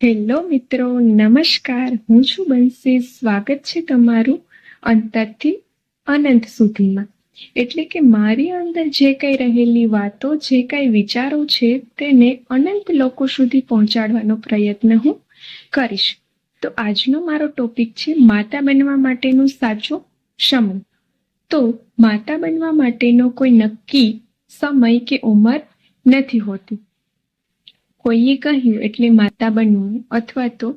Hello મિત્રો, નમસ્કાર. હું છું બંસી. સ્વાગત છે તમારું અંતરથી અનંત સુધીમાં. એટલે કે મારી અંદર જે કઈ રહેલી વાતો, જે કઈ વિચારો છે તેને અનંત લોકો સુધી પહોંચાડવાનો પ્રયત્ન હું કરીશ. તો આજનો મારો ટોપિક છે માતા બનવા માટેનો સાચો સમય. તો માતા બનવા માટેનો કોઈ નક્કી સમય કે ઉંમર નથી હોતી. કોઈએ કહ્યું એટલે માતા બનવું, અથવા તો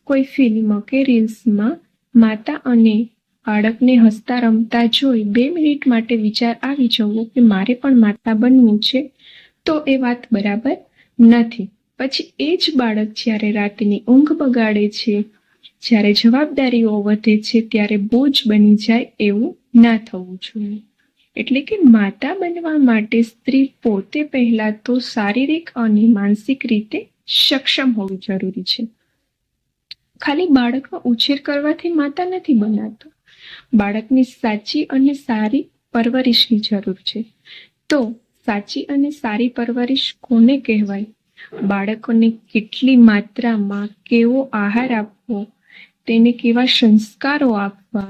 કોઈ ફિલ્મ કે રીલ્સમાં માતા અને બાળકને હસતા રમતા જોઈ 2 મિનિટ માટે વિચાર આવી જવો કે મારે પણ માતા બનવું છે, તો એ વાત બરાબર નથી. પછી એ જ બાળક જ્યારે રાતની ઊંઘ બગાડે છે, જ્યારે જવાબદારીઓ વધે છે, ત્યારે બોજ બની જાય એવું ના થવું જોઈએ. એટલે કે માતા બનવા માટે સ્ત્રી પોતે પહેલા તો શારીરિક અને માનસિક રીતે સક્ષમ હોવી જરૂરી છે. ખાલી બાળકનો ઉછેર કરવાથી માતા નથી બનાતો. બાળકની સાચી અને સારી પરવરિશની જરૂર છે. તો સાચી અને સારી પરવરિશ કોને કહેવાય? બાળકોને કેટલી માત્રામાં કેવો આહાર આપવો, તેને કેવા સંસ્કારો આપવા,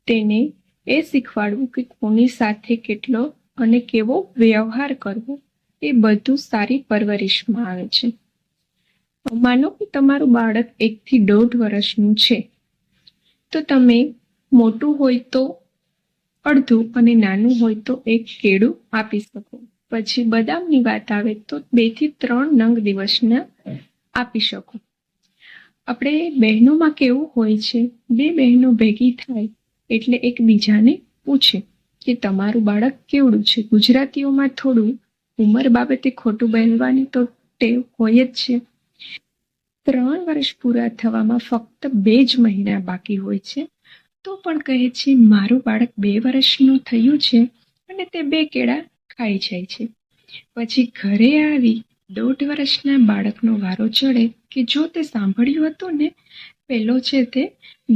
તેને એ શીખવાડવું કે કોની સાથે કેટલો અને કેવો વ્યવહાર કરવો, એ બધું સારી પરવરિશમાં આવે છે. માનો કે તમારું બાળક 1 થી 1.5 વર્ષનું છે, તો તમે મોટું હોય તો અડધું અને નાનું હોય તો 1 કેળું આપી શકો. પછી બદામની વાત આવે તો 2 થી 3 નંગ દિવસના આપી શકો. આપણે બહેનોમાં કેવું હોય છે, 2 બહેનો ભેગી થાય એટલે એકબીજાને પૂછે કે તમારું બાળક કેવડું છે. ગુજરાતીઓમાં થોડું ઉંમર બાબતે ખોટું બોલવાની તો ટેવ હોય જ છે. 3 વર્ષ પૂરા થવામાં ફક્ત 2 જ મહિના બાકી હોય છે, તો પણ કહે છે મારું બાળક 2 વર્ષનું થયું છે અને તે 2 કેળા ખાઈ જાય છે. પછી ઘરે આવી 1.5 વર્ષના બાળકનો વારો ચડે કે જો તે સાંભળ્યું હતું ને, પેલો છે તે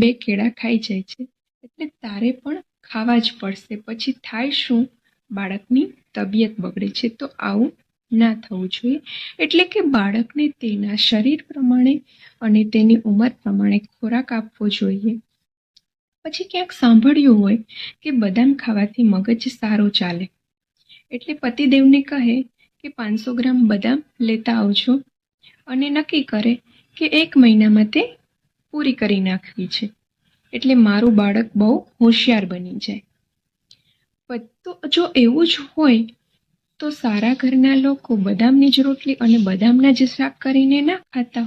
2 કેળા ખાઈ જાય છે, એટલે તારે પણ ખાવા જ પડશે. પછી થાય શું? બાળકની તબિયત બગડે છે. તો આવું ના થવું જોઈએ. એટલે કે બાળકને તેના શરીર પ્રમાણે અને તેની ઉંમર પ્રમાણે ખોરાક આપવો જોઈએ. પછી ક્યાંક સાંભળ્યું હોય કે બદામ ખાવાથી મગજ સારું ચાલે, એટલે પતિદેવને કહે કે 500 ગ્રામ બદામ લેતા આવજો અને નક્કી કરે કે 1 મહિનામાં તે પૂરી કરી નાખવી છે, એટલે મારું બાળક બહુ હોશિયાર બની જાય. તો જો એવું જ હોય તો સારા ઘરના લોકો બદામની જ રોટલી અને બદામના જ શાક કરીને ના ખાતા.